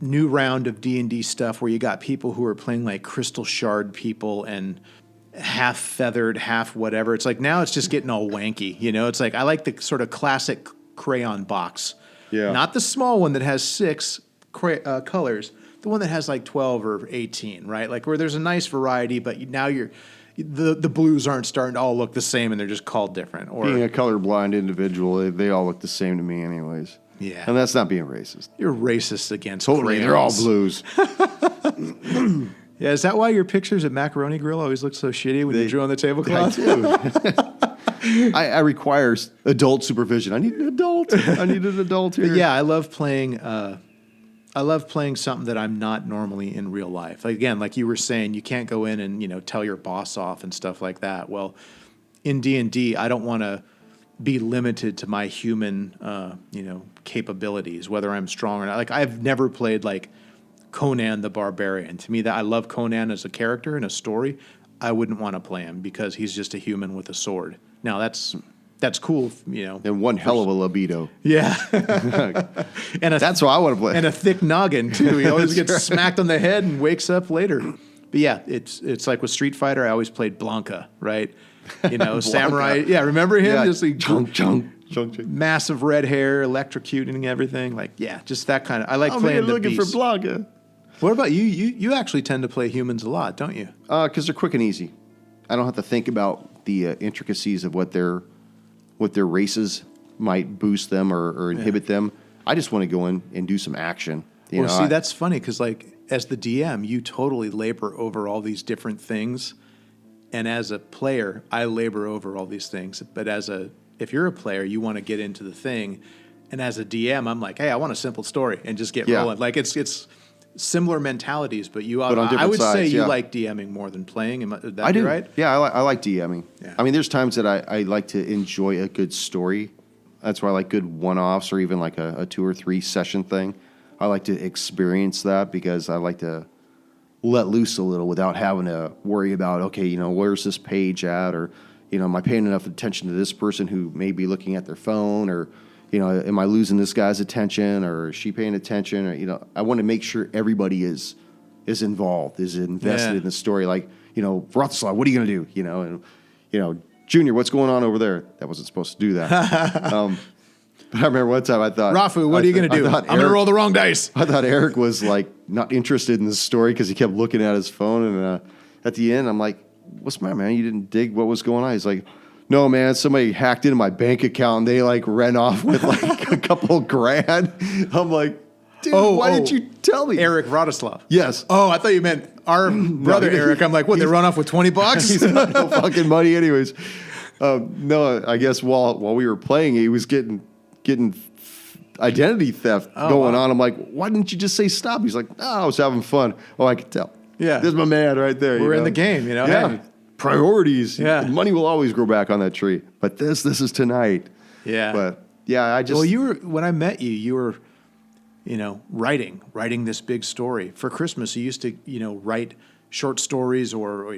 new round of D&D stuff where you got people who are playing like crystal shard people and half feathered, half whatever. It's like now it's just getting all wanky. It's like I like the sort of classic crayon box. Yeah. Not the small one that has 6 colors. The one that has like 12 or 18, right? Like where there's a nice variety, but now the blues aren't starting to all look the same and they're just called different. Or being a colorblind individual, they all look the same to me anyways. Yeah. And that's not being racist. You're racist against Totally. crayons. They're all blues. Yeah, is that why your pictures at Macaroni Grill always look so shitty when you drew on the tablecloth? I do. I require adult supervision. I need an adult. I need an adult here. But yeah, I love playing something that I'm not normally in real life. Again, like you were saying, you can't go in and tell your boss off and stuff like that. Well, in D&D, I don't want to be limited to my human capabilities, whether I'm strong or not. Like I've never played like Conan the Barbarian. To me, that I love Conan as a character in a story. I wouldn't want to play him because he's just a human with a sword. Now that's cool, And one hell of a libido. Yeah. And that's why I want to play. And a thick noggin too. He always gets smacked on the head and wakes up later. But yeah, it's like with Street Fighter, I always played Blanca, right? Samurai. Yeah, remember him? Yeah. Just like chunk. Massive red hair, electrocuting everything. Like, yeah, just that kind of. I like playing the looking beast. for Blanca. What about you? You actually tend to play humans a lot, don't you? Because they're quick and easy. I don't have to think about the intricacies of what their races might boost them or inhibit them. I just want to go in and do some action. That's funny because like as the DM, you totally labor over all these different things. And as a player, I labor over all these things. But if you're a player, you want to get into the thing. And as a DM, I'm like, hey, I want a simple story and just get rolling. Like it's similar mentalities, but I would say you like DMing more than playing. Would that be right? Yeah, I like DMing. Yeah. I mean, there's times that I like to enjoy a good story. That's why I like good one-offs or even like a 2 or 3 session thing. I like to experience that because I like to let loose a little without having to worry about, okay, where's this page at? Or, am I paying enough attention to this person who may be looking at their phone? Or, am I losing this guy's attention? Or is she paying attention? Or, I want to make sure everybody is involved, is invested in the story. Like, Vratislav, what are you going to do? And, Junior, what's going on over there? That wasn't supposed to do that. But I remember one time I thought, Rafu, what are you going to do? I'm going to roll the wrong dice. I thought Eric was like not interested in the story because he kept looking at his phone. And at the end, I'm like, what's the matter, man? You didn't dig what was going on? He's like, no, man, somebody hacked into my bank account and they like ran off with like a couple grand. I'm like, dude, why didn't you tell me? Eric Rodislav. Yes. Oh, I thought you meant our brother Eric. I'm like, what? They run off with $20? He's got no fucking money, anyways. No, I guess while we were playing, he was getting identity theft going on. I'm like, why didn't you just say stop? He's like, I was having fun. Oh, I could tell. Yeah, this is my man right there. We're in the game, you know. Yeah, hey. Priorities. Yeah, money will always grow back on that tree. But this is tonight. Yeah, but yeah, I just. Well, you were when I met you, you were, writing this big story for Christmas. You used to, write short stories or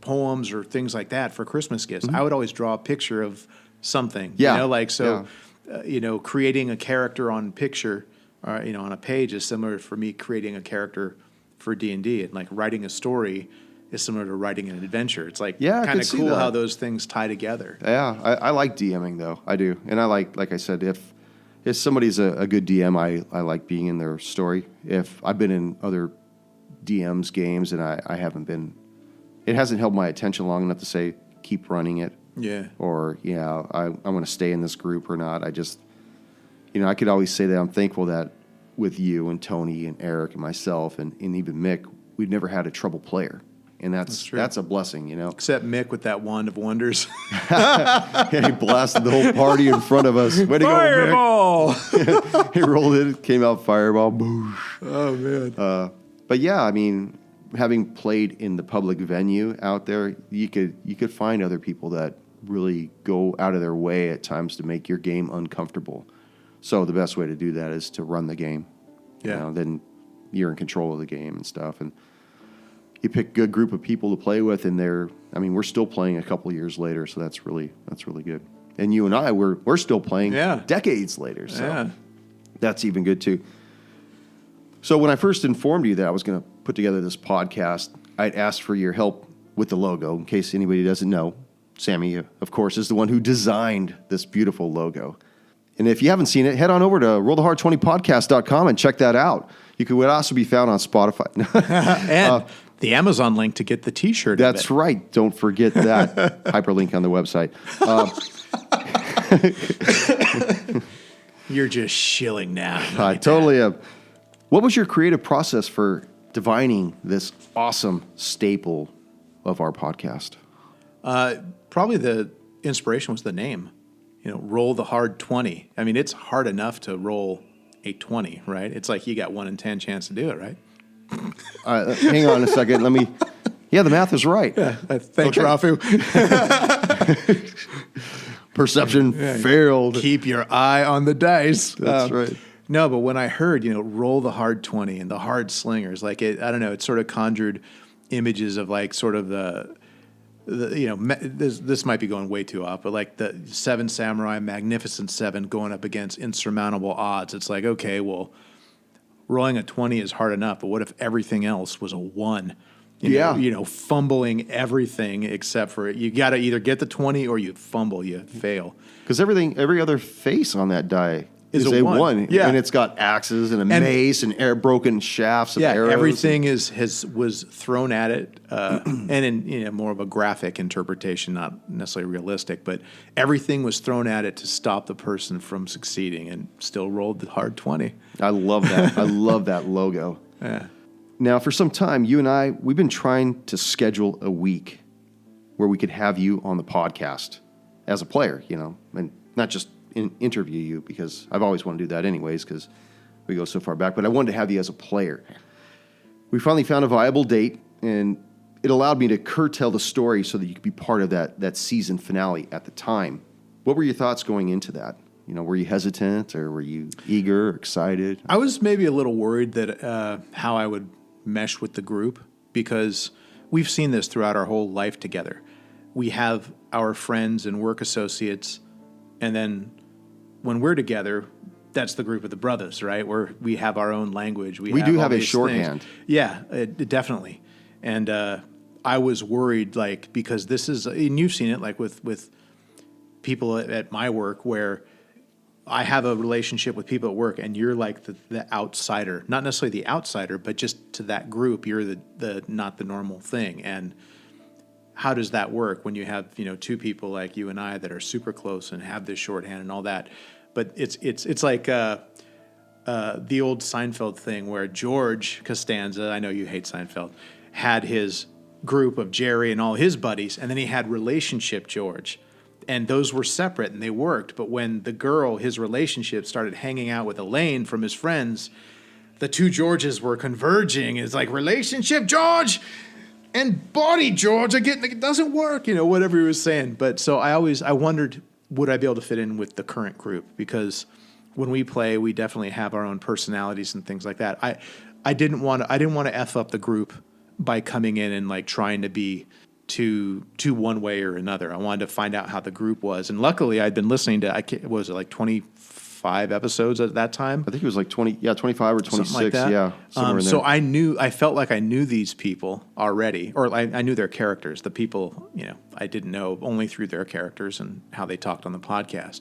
poems or things like that for Christmas gifts. I would always draw a picture of something. Creating a character on picture, on a page is similar for me creating a character for D&D, and like writing a story is similar to writing an adventure. It's like kind of cool how those things tie together. Yeah, I like DMing though. I do, and I like I said, if somebody's a good DM, I like being in their story. If I've been in other DMs games and I haven't been, it hasn't held my attention long enough to say keep running it. Yeah. Or I want to stay in this group or not. I just, I could always say that I'm thankful that with you and Tony and Eric and myself and even Mick, we've never had a trouble player. And that's a blessing, Except Mick with that wand of wonders. And he blasted the whole party in front of us. Way to Fireball! Go, Mick. He rolled it, came out fireball. Boosh. Oh, man. But yeah, I mean, having played in the public venue out there, you could find other people that really go out of their way at times to make your game uncomfortable. So the best way to do that is to run the game. Yeah. Then you're in control of the game and stuff. And you pick a good group of people to play with, and we're still playing a couple of years later, so that's really good. And you and I, we're still playing decades later, so that's even good too. So when I first informed you that I was going to put together this podcast, I'd asked for your help with the logo. In case anybody doesn't know, Sammy, of course, is the one who designed this beautiful logo. And if you haven't seen it, head on over to rollthehard20podcast.com and check that out. It would also be found on Spotify. And the Amazon link to get the T-shirt. That's right. Don't forget that. Hyperlink on the website. You're just shilling now. I totally am. What was your creative process for divining this awesome staple of our podcast? Probably the inspiration was the name. Roll the hard 20. I mean, it's hard enough to roll a 20, right? It's like you got 1 in 10 chance to do it, right? Hang on a second. Yeah, the math is right. Yeah, thanks, Rafu. Perception failed. Keep your eye on the dice. That's right. No, but when I heard, roll the hard 20 and the hard slingers, like I don't know, it sort of conjured images of like sort of this might be going way too off, but like the 7 Samurai, Magnificent 7 going up against insurmountable odds. It's like, okay, well, rolling a 20 is hard enough, but what if everything else was a 1? Fumbling everything except for you got to either get the 20 or you fumble, you fail. Because every other face on that die is a 1. Yeah. And it's got axes and mace and broken shafts of arrows. Everything was thrown at it, and in more of a graphic interpretation, not necessarily realistic, but everything was thrown at it to stop the person from succeeding, and still rolled the hard 20. I love that. I love that logo. Yeah. Now, for some time, you and I, we've been trying to schedule a week where we could have you on the podcast as a player, and not just interview you, because I've always wanted to do that anyways because we go so far back, but I wanted to have you as a player. We finally found a viable date, and it allowed me to curtail the story so that you could be part of that season finale at the time. What were your thoughts going into that? Were you hesitant, or were you eager, excited? I was maybe a little worried that how I would mesh with the group, because we've seen this throughout our whole life together. We have our friends and work associates, and then when we're together, that's the group of the brothers, right? We have our own language. We do have a shorthand. Things. Yeah, definitely. And I was worried, because this is, and you've seen it, with people at my work, where I have a relationship with people at work, and you're like the outsider. Not necessarily the outsider, but just to that group, you're the not the normal thing. And how does that work when you have 2 people like you and I that are super close and have this shorthand and all that? But it's like the old Seinfeld thing where George Costanza, I know you hate Seinfeld, had his group of Jerry and all his buddies, and then he had Relationship George. And those were separate and they worked. But when the girl, his relationship, started hanging out with Elaine from his friends, the two Georges were converging. It's like Relationship George and Body George. It doesn't work, whatever he was saying. But so I wondered, would I be able to fit in with the current group? Because when we play, we definitely have our own personalities and things like that. I didn't want to F up the group by coming in and like trying to be to one way or another. I wanted to find out how the group was. And luckily I'd been listening to, was it like 25 episodes at that time? I think it was like 25 or 26. Like that. Yeah. Somewhere in there. So I felt like I knew these people already, or I knew their characters. The people, I didn't know only through their characters and how they talked on the podcast.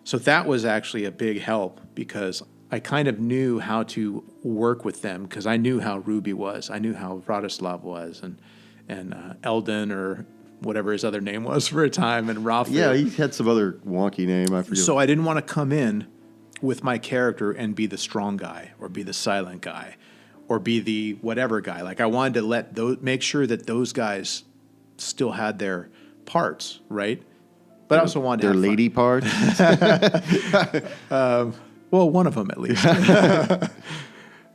So that was actually a big help because I kind of knew how to work with them because I knew how Ruby was. I knew how Vratislav was and Eldon or whatever his other name was for a time, and Rafa. Yeah, he had some other wonky name. I forget. So I didn't want to come in with my character and be the strong guy or be the silent guy or be the whatever guy. Like I wanted to make sure that those guys still had their parts, right? But I also wanted their to have lady parts. well, one of them at least.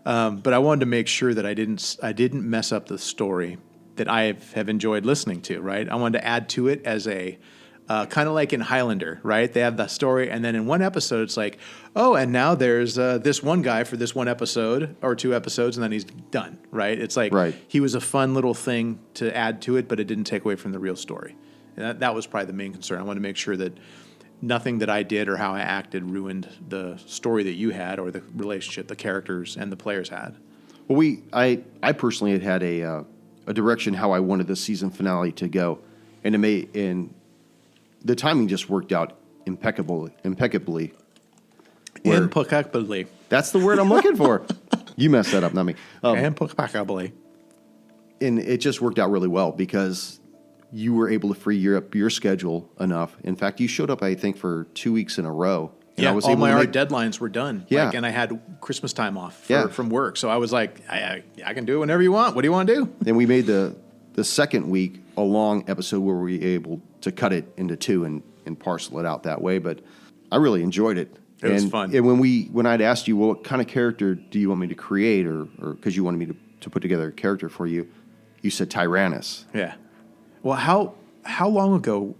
But I wanted to make sure that I didn't mess up the story that I have enjoyed listening to, right? I wanted to add to it as a kind of like in Highlander, right? They have the story, and then in one episode, it's like, oh, and now there's this one guy for this one episode or two episodes, and then he's done, right? It's like He was a fun little thing to add to it, but it didn't take away from the real story. And that was probably the main concern. I wanted to make sure that nothing that I did or how I acted ruined the story that you had or the relationship the characters and the players had. Well, I personally had a direction how I wanted the season finale to go, and the timing just worked out impeccably. Impeccably. That's the word I'm looking for. You messed that up, not me. Impeccably. And it just worked out really well because you were able to free up your schedule enough. In fact, you showed up, I think, for 2 weeks in a row. And I was all my art deadlines were done. Yeah. And I had Christmas time off from work. So I was like, I can do it whenever you want. What do you want to do? And we made the second week a long episode where we were able to cut it into two and parcel it out that way. But I really enjoyed it. It was fun. And when I'd asked you, well, what kind of character do you want me to create, or because you wanted me to put together a character for you, you said Tyrannus. Yeah. Well, how long ago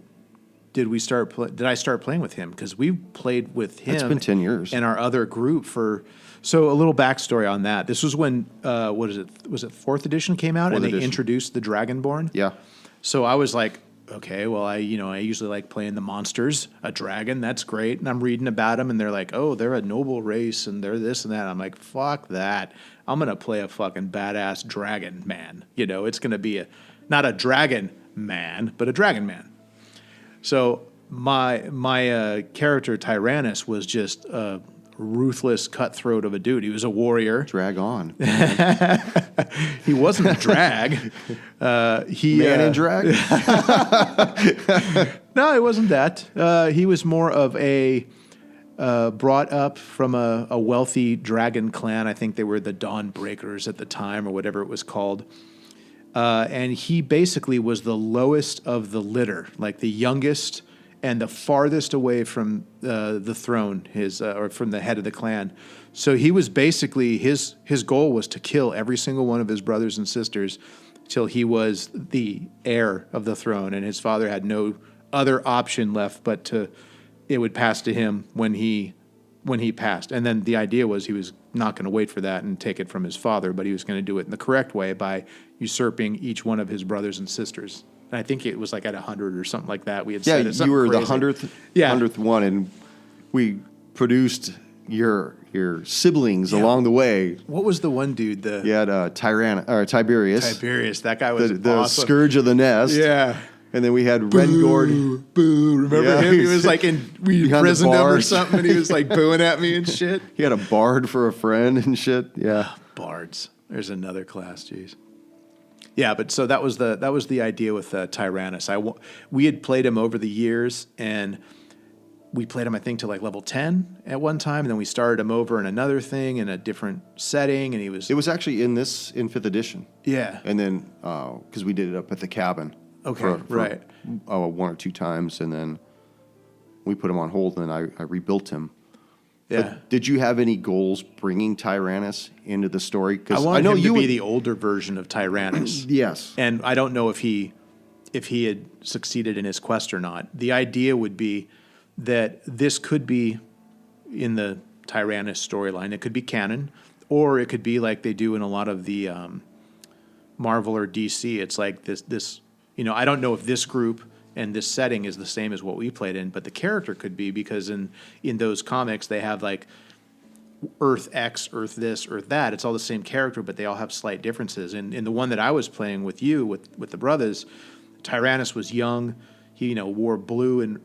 did I start playing with him? Because we played with him. It's been 10 years. And our other group so a little backstory on that. This was when, what is it? Was it 4th edition came out and they introduced the Dragonborn? Yeah. So I was like, okay, well, I usually like playing the monsters, a dragon, that's great. And I'm reading about them and they're like, oh, they're a noble race and they're this and that. I'm like, fuck that. I'm going to play a fucking badass dragon man. It's going to be not a dragon man, but a dragon man. So my character Tyrannus was just a ruthless cutthroat of a dude. He was a warrior. Drag on. He wasn't a drag. Man in drag? No, it wasn't that. He was more of a brought up from a wealthy dragon clan. I think they were the Dawnbreakers at the time or whatever it was called. And he basically was the lowest of the litter, like the youngest and the farthest away from the throne, or from the head of the clan. So he was basically, his goal was to kill every single one of his brothers and sisters till he was the heir of the throne, and his father had no other option left but it would pass to him when he passed. And then the idea was he was not going to wait for that and take it from his father, but he was going to do it in the correct way by usurping each one of his brothers and sisters. And I think it was like at 100 or something like that. We had said it. You were crazy. the 100th one, and we produced your siblings along the way. What was the one dude? You had Tiberius. Tiberius, that guy was the awesome. scourge of the nest. Yeah. And then we had Rengord. Boo. Remember him? He was like we imprisoned him or something, and he was like booing at me and shit. He had a bard for a friend and shit. Yeah. Bards. There's another class, jeez. Yeah, but so that was the idea with Tyrannus. We had played him over the years, and we played him, I think, to like level 10 at one time, and then we started him over in another thing in a different setting, and he was... It was actually in 5th edition. Yeah. And then, because we did it up at the cabin. Okay, right. One or two times, and then we put him on hold, and then I rebuilt him. Yeah. But did you have any goals bringing Tyrannus into the story? I wanted him to be the older version of Tyrannus. Yes. And I don't know if he had succeeded in his quest or not. The idea would be that this could be in the Tyrannus storyline. It could be canon, or it could be like they do in a lot of the Marvel or DC. It's like this. I don't know if this group and this setting is the same as what we played in, but the character could be, because in those comics they have like Earth X, Earth this, Earth that. It's all the same character, but they all have slight differences. And in the one that I was playing with you, with the brothers, Tyrannus was young. He, wore blue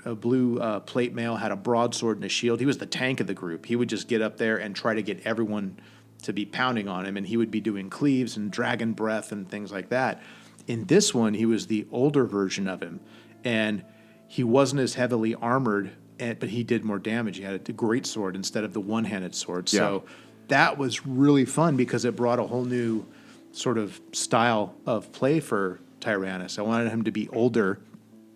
plate mail, had a broadsword and a shield. He was the tank of the group. He would just get up there and try to get everyone to be pounding on him, and he would be doing cleaves and dragon breath and things like that. In this one, he was the older version of him, and he wasn't as heavily armored, but he did more damage. He had a great sword instead of the one-handed sword. Yeah. So that was really fun because it brought a whole new sort of style of play for Tyrannus. I wanted him to be older.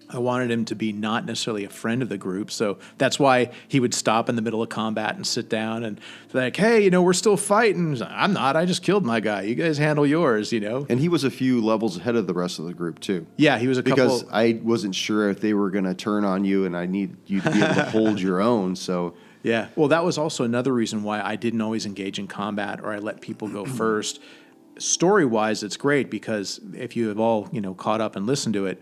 I wanted him to be not necessarily a friend of the group. So that's why he would stop in the middle of combat and sit down and be like, hey, we're still fighting. He's like, I'm not. I just killed my guy. You guys handle yours, And he was a few levels ahead of the rest of the group, too. Yeah, he was because I wasn't sure if they were going to turn on you, and I needed you to be able to hold your own. So yeah. Well, that was also another reason why I didn't always engage in combat, or I let people go first. Story-wise, it's great because if you have all, caught up and listened to it,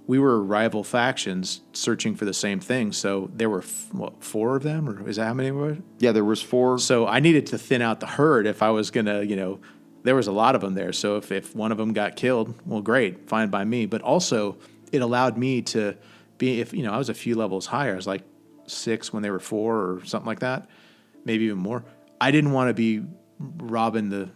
we were rival factions searching for the same thing. So there were, 4 of them? Or is that how many were? Yeah, there was 4. So I needed to thin out the herd if I was going to, there was a lot of them there. So if one of them got killed, well, great, fine by me. But also it allowed me to be, I was a few levels higher. I was like 6 when they were 4 or something like that, maybe even more. I didn't want to be robbing the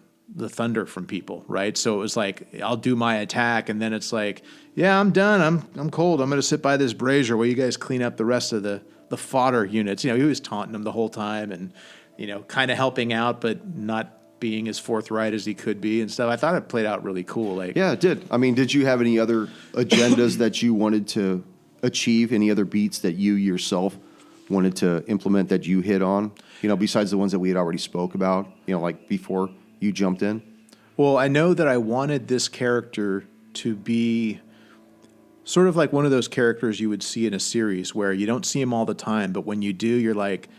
thunder from people, right? So it was like, I'll do my attack, and then it's like, yeah, I'm done. I'm cold. I'm going to sit by this brazier while you guys clean up the rest of the fodder units. He was taunting them the whole time and, kind of helping out, but not being as forthright as he could be and stuff. I thought it played out really cool. Yeah, it did. I mean, did you have any other agendas that you wanted to achieve? Any other beats that you yourself wanted to implement that you hit on, besides the ones that we had already spoke about, like before you jumped in? Well, I know that I wanted this character to be sort of like one of those characters you would see in a series where you don't see him all the time, but when you do, you're like,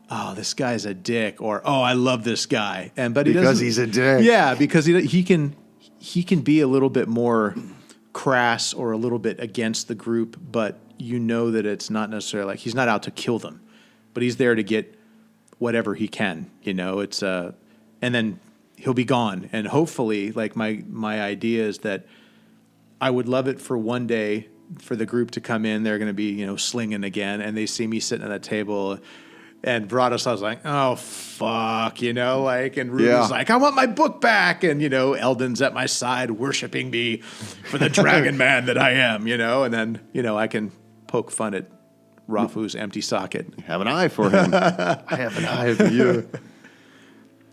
oh, this guy's a dick, or oh, I love this guy. But because he's a dick. Yeah, because he can be a little bit more crass or a little bit against the group, but that it's not necessarily like he's not out to kill them, but he's there to get whatever he can. It's and then he'll be gone. And hopefully, like my idea is that I would love it for one day for the group to come in. They're going to be, slinging again, and they see me sitting at a table. And Bradislav's like, oh, fuck, and Ruben's like, I want my book back. And, Eldon's at my side worshiping me for the dragon man that I am, and then, I can poke fun at Rafu's empty socket. I have an eye for him. I have an eye for you.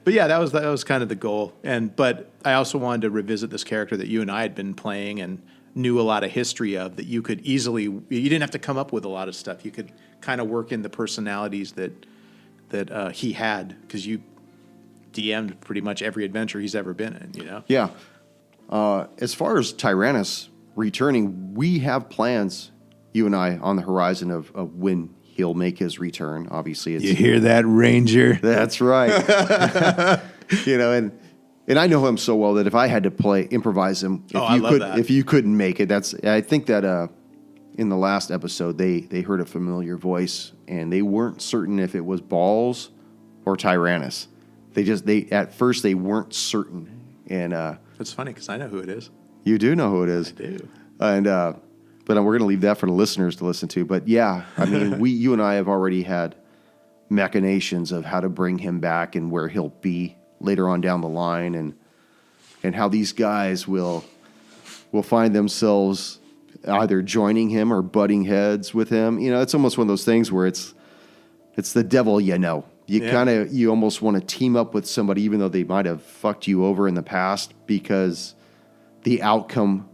But yeah, that was kind of the goal. But I also wanted to revisit this character that you and I had been playing and knew a lot of history of, that you could easily, you didn't have to come up with a lot of stuff. You could kind of work in the personalities that he had, because you DM'd pretty much every adventure he's ever been in, Yeah. As far as Tyrannus returning, we have plans, you and I, on the horizon of when he'll make his return. Obviously, you hear that, Ranger? That's right. And I know him so well that if I had to improvise him, if you couldn't make it, I think that in the last episode they heard a familiar voice and they weren't certain if it was Balls or Tyrannus. At first they weren't certain, and it's funny because I know who it is. You do know who it is. I do, and but we're going to leave that for the listeners to listen to. But yeah, I mean, you and I have already had machinations of how to bring him back and where he'll be later on down the line, and how these guys will find themselves either joining him or butting heads with him. It's almost one of those things where it's it's the devil, you know. You almost want to team up with somebody, even though they might have fucked you over in the past, because the outcome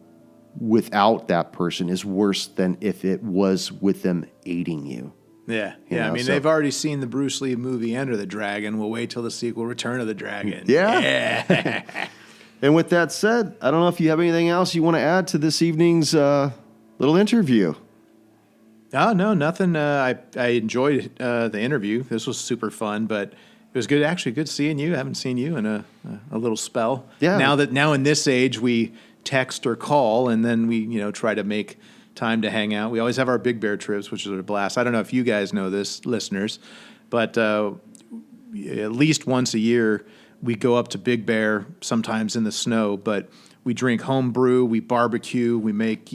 without that person is worse than if it was with them aiding you. Yeah. You know, I mean, they've already seen the Bruce Lee movie Enter the Dragon. We'll wait till the sequel, Return of the Dragon. Yeah. And with that said, I don't know if you have anything else you want to add to this evening's little interview. Oh, no, nothing. I enjoyed the interview. This was super fun, but it was good. Actually, good seeing you. I haven't seen you in a little spell. Yeah. Now in this age, we text or call, and then we try to make time to hang out. We always have our Big Bear trips, which is a blast. I don't know if you guys know this, listeners, but at least once a year we go up to Big Bear, sometimes in the snow, but we drink home brew, we barbecue, we make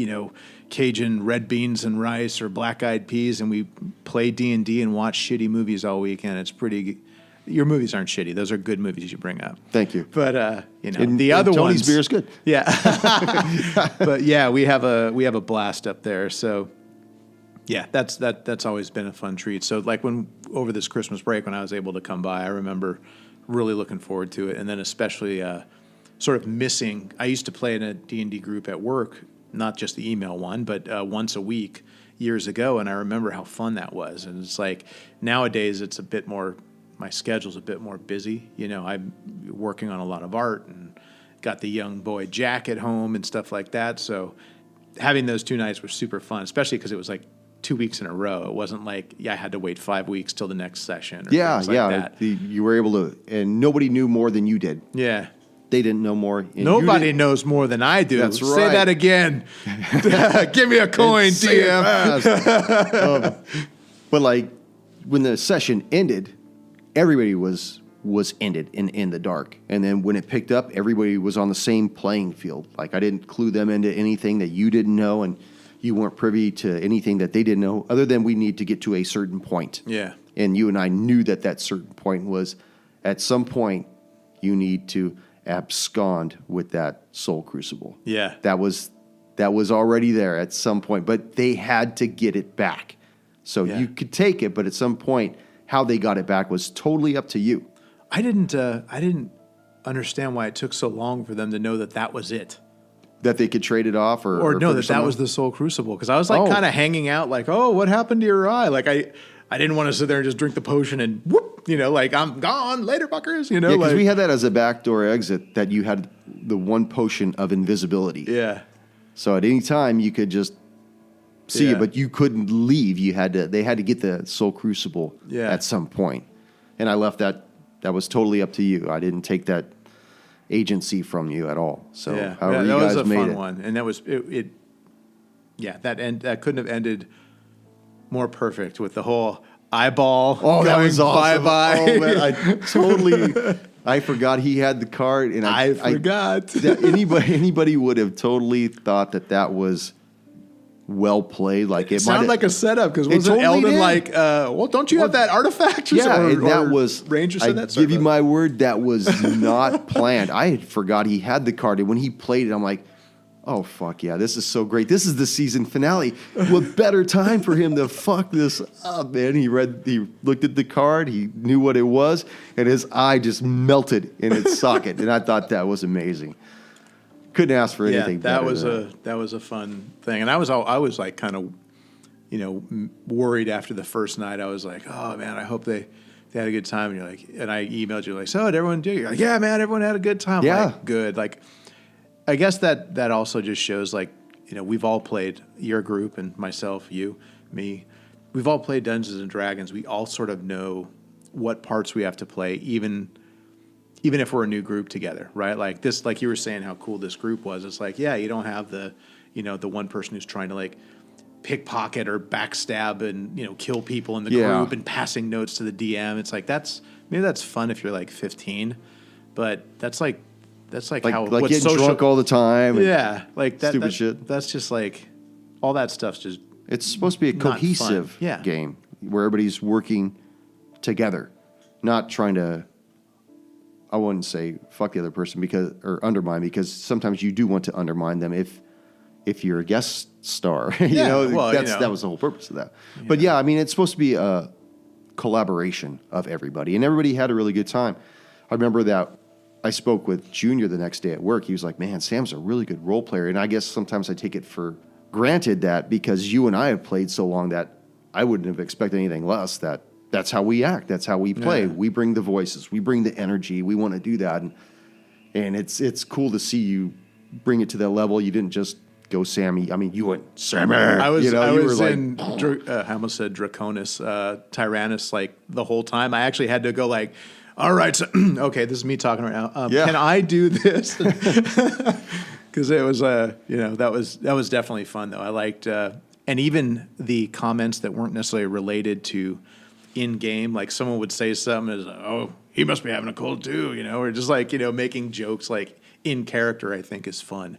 Cajun red beans and rice or black-eyed peas, and we play D&D and watch shitty movies all weekend. It's pretty. Your movies aren't shitty; those are good movies you bring up. Thank you. But the other ones, Tony's beer is good. Yeah, but yeah, we have a blast up there. So yeah, that's always been a fun treat. So like when over this Christmas break, when I was able to come by, I remember really looking forward to it, and then especially sort of missing. I used to play in a D&D group at work. Not just the email one, but once a week years ago. And I remember how fun that was. And it's like nowadays it's a bit more, my schedule's a bit more busy. I'm working on a lot of art and got the young boy Jack at home and stuff like that. So having those 2 nights were super fun, especially because it was like 2 weeks in a row. It wasn't like, I had to wait 5 weeks till the next session. Or things like that. You were able to, and nobody knew more than you did. Yeah. They didn't know more. Nobody knows more than I do. That's right. Say that again. Give me a coin, DM. But like when the session ended, everybody was ended in the dark. And then when it picked up, everybody was on the same playing field. Like I didn't clue them into anything that you didn't know, and you weren't privy to anything that they didn't know, other than we need to get to a certain point. Yeah. And you and I knew that certain point was at some point you need to abscond with that soul crucible. Yeah. That was already there at some point, but they had to get it back. So you could take it, but at some point how they got it back was totally up to you. I didn't understand why it took so long for them to know that was it. That they could trade it off or no, that was the soul crucible, because I was like kind of hanging out like, "Oh, what happened to your eye?" Like I didn't want to sit there and just drink the potion and whoop, like I'm gone later, fuckers. Yeah, because we had that as a backdoor exit, that you had the one potion of invisibility. Yeah. So at any time you could just see it, but you couldn't leave. They had to get the soul crucible at some point. And I left that was totally up to you. I didn't take that agency from you at all. So however you guys made it. That was a fun one. And that was it. Yeah, that couldn't have ended more perfect with the whole eyeball. Oh, that was awesome. Bye-bye. Oh, man, I forgot he had the card. And I forgot. That anybody would have totally thought that was well played. Like it sounded like a setup, because wasn't totally Eldon like, well, don't you have that artifact? And that was, Ranger said that. I give you my word, that was not planned. I had forgot he had the card. And when he played it, I'm like, oh, fuck yeah, this is so great. This is the season finale. What better time for him to fuck this up, man? He looked at the card, he knew what it was, and his eye just melted in its socket. And I thought that was amazing. Couldn't ask for anything better. That was a fun thing. And I was like kind of, worried after the first night. I was like, oh man, I hope they had a good time. And you're like, and I emailed you like, so did everyone do? You're like, yeah, man, everyone had a good time. Yeah. Like, good. Like, I guess that also just shows, like, we've all played, your group and myself, you, me, we've all played Dungeons and Dragons. We all sort of know what parts we have to play, even if we're a new group together, right? Like this, like you were saying how cool this group was. It's like, yeah, you don't have the one person who's trying to like pickpocket or backstab and, kill people in the group and passing notes to the DM. It's like, maybe that's fun if you're like 15, but that's like how like getting drunk all the time. Yeah, like that stupid shit. That's just like all that stuff's just. It's supposed to be a cohesive game where everybody's working together, not trying to. I wouldn't say fuck the other person or undermine, because sometimes you do want to undermine them if you're a guest star. That was the whole purpose of that. But I mean, it's supposed to be a collaboration of everybody, and everybody had a really good time. I remember that I spoke with Junior the next day at work. He was like, man, Sam's a really good role player. And I guess sometimes I take it for granted that because you and I have played so long that I wouldn't have expected anything less, that's how we act. That's how we play. Yeah. We bring the voices. We bring the energy. We want to do that. And it's cool to see you bring it to that level. You didn't just go Sammy. I mean, you went Sammy. I was in, I almost said Draconis, Tyrannus, like the whole time. I actually had to go like, all right, so, okay, this is me talking right now. Can I do this? Because it was, that was definitely fun though. I liked, and even the comments that weren't necessarily related to in game, like someone would say something as, oh, he must be having a cold too, or just like, making jokes like in character, I think is fun.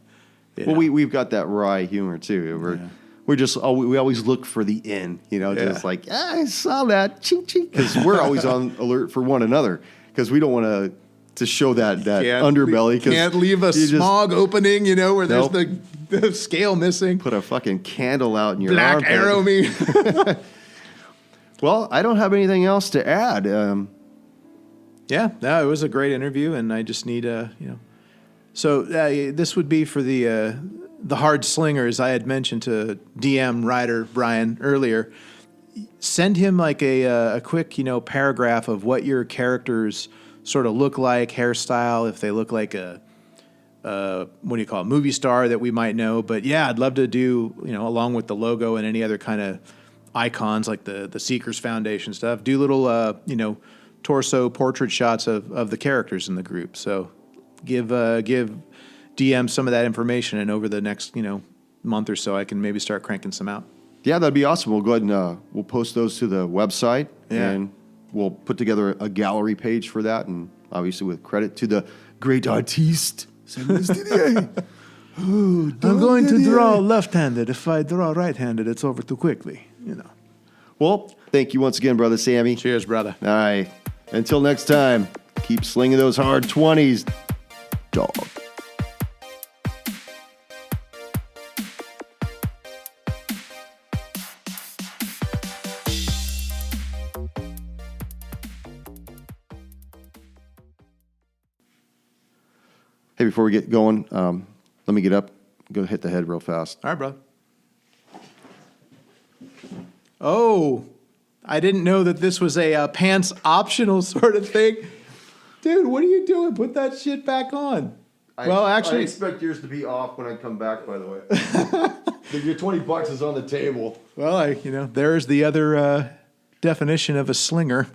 Well, we've got that wry humor too. We always look for the in, just like, I saw that, chink, chink, because we're always on alert for one another because we don't want to show that underbelly. Can't leave a smog opening, where there's the scale missing. Put a fucking candle out in your Black armpit. arrow me. Well, I don't have anything else to add. It was a great interview, and I just need So this would be for the hard slingers. I had mentioned to DM writer Brian earlier. Send him like a quick paragraph of what your characters sort of look like, hairstyle, if they look like a movie star that we might know. But yeah, I'd love to do along with the logo and any other kind of icons like the Seekers Foundation stuff. Do little torso portrait shots of the characters in the group. So give DM some of that information, and over the next month or so, I can maybe start cranking some out. Yeah, that'd be awesome. We'll go ahead and we'll post those to the website, and we'll put together a gallery page for that, and obviously with credit to the great artiste. I'm going to draw left-handed. If I draw right-handed, it's over too quickly. Well, thank you once again, brother Sammy. Cheers, brother. All right. Until next time, keep slinging those hard 20s, dog. Hey, before we get going, let me get up, go hit the head real fast. All right, brother. Oh, I didn't know that this was a pants optional sort of thing. Dude, what are you doing? Put that shit back on. I expect yours to be off when I come back, by the way. Your $20 is on the table. Well, there's the other definition of a slinger.